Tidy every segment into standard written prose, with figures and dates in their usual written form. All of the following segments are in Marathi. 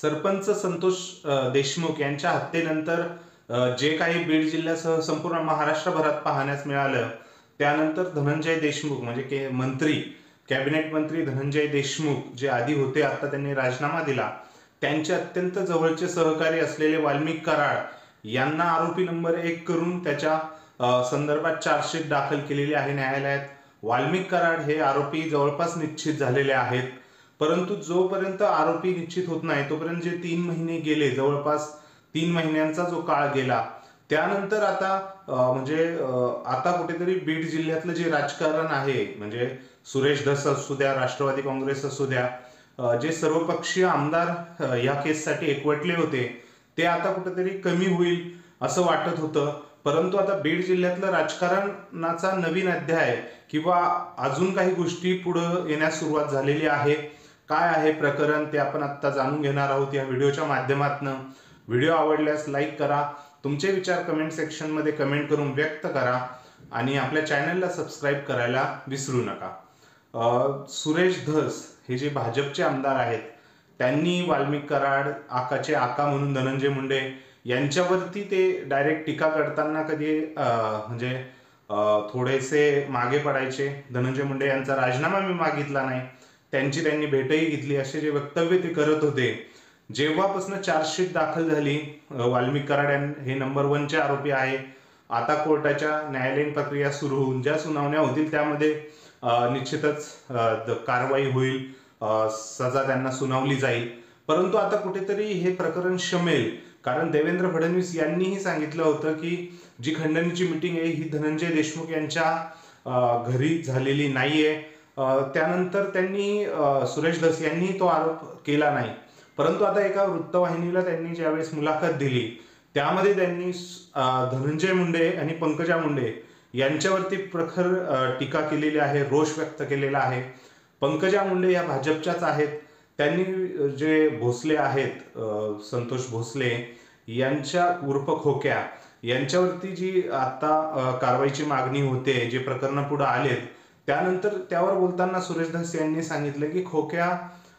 सरपंच संतोष देशमुख यांच्या हत्येनंतर जे काही बीड जिल्ह्यासह संपूर्ण महाराष्ट्रभरात पाहण्यास मिळालं, त्यानंतर धनंजय देशमुख म्हणजे मंत्री, कॅबिनेट मंत्री धनंजय देशमुख जे आधी होते, आता त्यांनी राजीनामा दिला, त्यांचे अत्यंत जवळचे सहकारी असलेले वाल्मिक कराड यांना आरोपी नंबर 1 करून त्याच्या संदर्भात चार्जशीट दाखल केलेली आहे न्यायालयात. वाल्मिक कराड हे आरोपी जवळपास निश्चित झालेले आहेत, परंतु जोपर्यंत आरोपी निश्चित होत नाही तोपर्यंत जे 3 महिने गेले, जवळपास 3 महिन्यांचा जो काळ गेला, त्यानंतर आता आता कुठेतरी बीड जिल्ह्यातलं जे राजकारण आहे, म्हणजे सुरेश धस असू द्या, राष्ट्रवादी काँग्रेस असू द्या, जे सर्वपक्षीय आमदार या केससाठी एकवटले होते, ते आता कुठेतरी कमी होईल असं वाटत होतं. परंतु आता बीड जिल्ह्यातलं राजकारणाचा नवीन अध्याय किंवा अजून काही गोष्टी पुढे येण्यास सुरुवात झालेली आहे. काय आहे प्रकरण ते आपण आता जाणून घेणार आहोत या व्हिडिओच्या माध्यमातून. व्हिडिओ आवडल्यास लाईक करा, तुमचे विचार कमेंट सेक्शन मध्ये कमेंट करून व्यक्त करा आणि आपल्या चॅनलला सबस्क्राईब करायला विसरू नका. सुरेश धस हे जे भाजपचे आमदार आहेत, त्यांनी वाल्मिक कराड, आकाचे आका म्हणून धनंजय मुंडे यांच्यावरती ते डायरेक्ट टीका करताना कधी थोडेसे मागे पडायचे. धनंजय मुंडे यांचा राजीनामा मी मागितला नाही, त्यांनी भेटही घेतली, असे जे वक्तव्य ते करत होते. जेव्हापासून चार्जशीट दाखल झाली, वाल्मिक कराड हे नंबर 1चे आरोपी आहे. आता कोर्टाच्या न्यायालयीन प्रक्रिया सुरू होऊन ज्या सुनावण्या होतील त्यामध्ये निश्चितच कारवाई होईल, सजा त्यांना सुनावली जाईल. परंतु आता कुठेतरी हे प्रकरण शमेल, कारण देवेंद्र फडणवीस यांनीही सांगितलं होतं की जी खंडणीची मीटिंग आहे ही धनंजय देशमुख यांच्या घरी झालेली नाहीये. त्यानंतर त्यांनी सुरेश धस यांनी तो आरोप केला नाही. परंतु आता एका वृत्तवाहिनीला त्यांनी ज्यावेळेस मुलाखत दिली, त्यामध्ये त्यांनी धनंजय मुंडे आणि पंकजा मुंडे यांच्यावरती प्रखर टीका केलेली आहे, रोष व्यक्त केलेला आहे. पंकजा मुंडे या भाजपच्याच आहेत. त्यांनी जे भोसले आहेत, संतोष भोसले यांच्या उर्फ खोक्या यांच्यावरती जी आता कारवाईची मागणी होते, जे प्रकरण पुढे आलेत, त्यानंतर त्यावर बोलताना सुरेश धस यांनी सांगितलं की खोक्या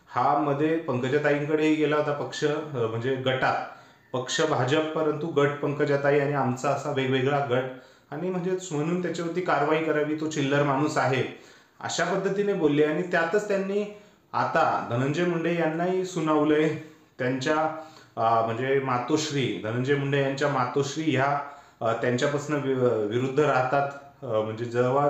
हा मध्ये पंकजाताईंकडेही गेला होता, गटात, पक्ष भाजप परंतु गट पंकजाताई आणि आमचा असा वेगवेगळा गट, आणि म्हणून त्याच्यावरती कारवाई करावी, तो चिल्लर माणूस आहे, अशा पद्धतीने बोलले. आणि त्यातच त्यांनी आता धनंजय मुंडे यांनाही सुनावलंय. त्यांच्या मातोश्री, धनंजय मुंडे यांच्या मातोश्री ह्या त्यांच्यापासून विरुद्ध राहतात.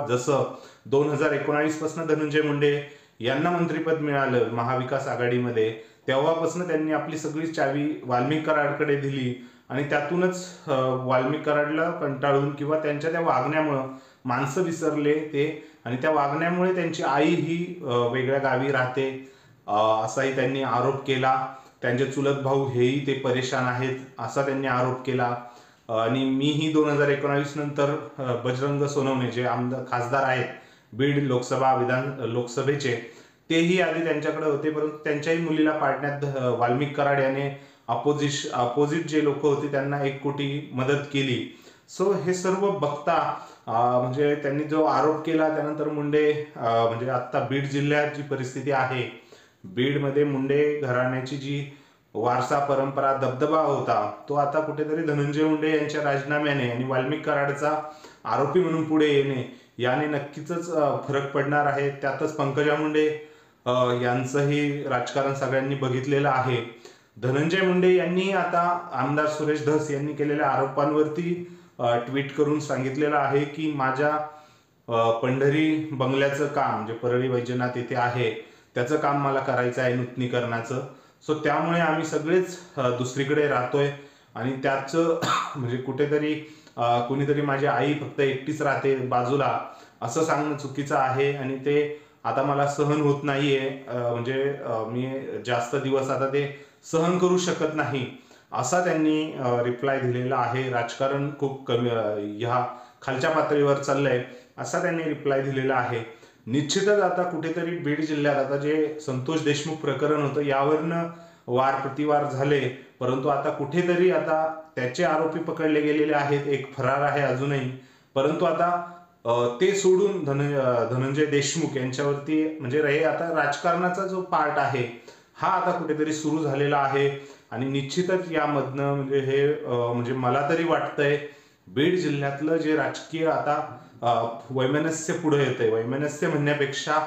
जसं 2019 पासून धनंजय मुंडे यांना मंत्रिपद मिळालं महाविकास आघाडीमध्ये, तेव्हापासून त्यांनी आपली सगळी चावी वाल्मिक कराडकडे दिली. आणि त्यातूनच वाल्मिक कराडला कंटाळून किंवा त्यांच्या त्या वागण्यामुळं माणसं विसरले ते, आणि त्या वागण्यामुळे त्यांची आई ही वेगळ्या गावी राहते असाही त्यांनी आरोप केला. त्यांचे चुलत भाऊ हेही ते परेशान आहेत असा त्यांनी आरोप केला. आणि मीही 2019 नंतर बजरंग सोनवणे जे खासदार आहेत बीड लोकसभेचे, तेही आधी त्यांच्याकडे होते, परंतु त्यांच्याही मुलीला पाडण्यात वाल्मिक कराड याने अपोजिट जे लोक होते त्यांना 1 कोटी मदत केली. सो हे सर्व बघता त्यांनी जो आरोप केला, त्यानंतर मुंडे आता बीड जिल्ह्यात जी परिस्थिती आहे, बीडमध्ये मुंडे घराण्याची जी वारसा परंपरा दबदबा होता, तो आता कुठेतरी धनंजय मुंडे यांच्या राजीनाम्याने आणि वाल्मिक कराडचा आरोपी म्हणून पुढे येणे याने नक्कीच फरक पडणार आहे. त्यातच पंकजा मुंडे यांचंही राजकारण सगळ्यांनी बघितलेलं आहे. धनंजय मुंडे यांनी आता आमदार सुरेश धस यांनी केलेल्या आरोपांवरती ट्विट करून सांगितलेलं आहे की माझ्या पंढरी बंगल्याचं काम, जे परळी वैजनाथ येथे आहे, त्याचं काम मला करायचं आहे, नूतनीकरणाचं. सो त्यामुळे आम्ही सगळेच दुसरीकडे राहतोय, आणि त्याचं कुठेतरी कुणीतरी माझी आई फक्त एकटीच राहते बाजूला असं सांगणं चुकीचं आहे, आणि ते आता मला सहन होत नाहीये. मी जास्त दिवस आता ते सहन करू शकत नाही असा त्यांनी रिप्लाय दिलेला आहे. राजकारण खूप कमी ह्या खालच्या पातळीवर चाललंय असा त्यांनी रिप्लाय दिलेला आहे. निश्चितच आता कुठेतरी बीड जिल्ह्यात आता जे संतोष देशमुख प्रकरण होतं यावरनं वार प्रतिवार झाले, परंतु आता कुठेतरी आता त्याचे आरोपी पकडले गेलेले आहेत, एक फरार आहे अजूनही. परंतु आता ते सोडून धनंजय देशमुख यांच्यावरती हे आता राजकारणाचा जो पार्ट आहे हा आता कुठेतरी सुरू झालेला आहे. आणि निश्चितच यामधनं म्हणजे हे म्हणजे मला तरी वाटतंय बीड जिल्ह्यातलं जे राजकीय आता वैमनस्य पुढे येतंय, वैमनस्य म्हणण्यापेक्षा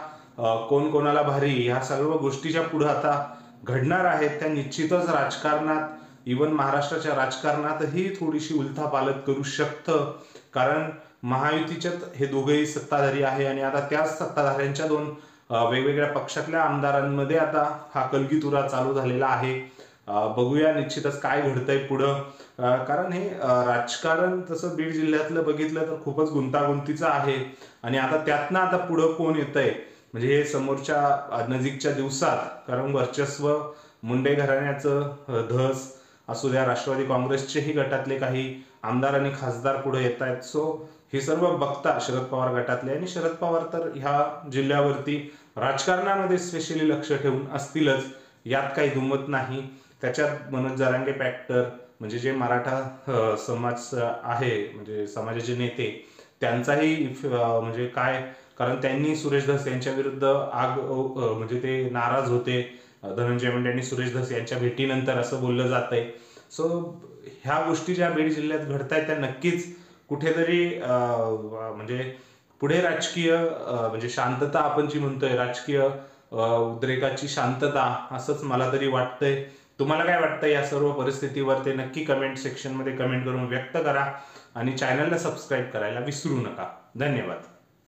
कोण कोणाला भारी ह्या सर्व गोष्टीच्या पुढे आता घडणार आहेत त्या निश्चितच राजकारणात, इवन महाराष्ट्राच्या राजकारणातही थोडीशी उलथापालथ करू शकतं. कारण महायुतीच्यात हे दोघेही सत्ताधारी आहे आणि आता त्याच सत्ताधाऱ्यांच्या दोन वेगवेगळ्या पक्षातल्या आमदारांमध्ये आता हा कलगीतुरा चालू झालेला आहे. बघूया निश्चितच काय घडतंय पुढं. कारण हे राजकारण तसं बीड जिल्ह्यातलं बघितलं तर खूपच गुंतागुंतीचं आहे. आणि आता त्यातनं आता पुढं कोण येतंय म्हणजे हे समोरच्या नजीकच्या दिवसात, कारण वर्चस्व मुंडे घराण्याचं धस असू द्या, राष्ट्रवादी काँग्रेसचेही गटातले काही आमदार आणि खासदार पुढे येत आहेत. सो हे सर्व बघता शरद पवार गटातले, आणि शरद पवार तर ह्या जिल्ह्यावरती राजकारणामध्ये स्पेशली लक्ष ठेवून असतीलच, यात काही दुमत नाही. त्याच्यात मनोज जरांगे फॅक्टर म्हणजे जे मराठा समाज आहे, म्हणजे समाजाचे नेते, त्यांचाही म्हणजे काय, कारण त्यांनी सुरेश धस यांच्या विरुद्ध म्हणजे ते नाराज होते. धनंजय मुंडे आणि सुरेश धस यांच्या भेटीनंतर असं बोललं जातंय. सो ह्या गोष्टी ज्या बीड जिल्ह्यात घडतायत त्या नक्कीच कुठेतरी म्हणजे पुढे राजकीय म्हणजे शांतता आपण जी म्हणतोय, राजकीय उद्रेकाची शांतता, असंच मला तरी वाटतंय. तुम्हाला काय वाटतं या सर्व परिस्थितीवर ते नक्की कमेंट सेक्शनमध्ये कमेंट करून व्यक्त करा आणि चॅनलला सबस्क्राईब करायला विसरू नका. धन्यवाद.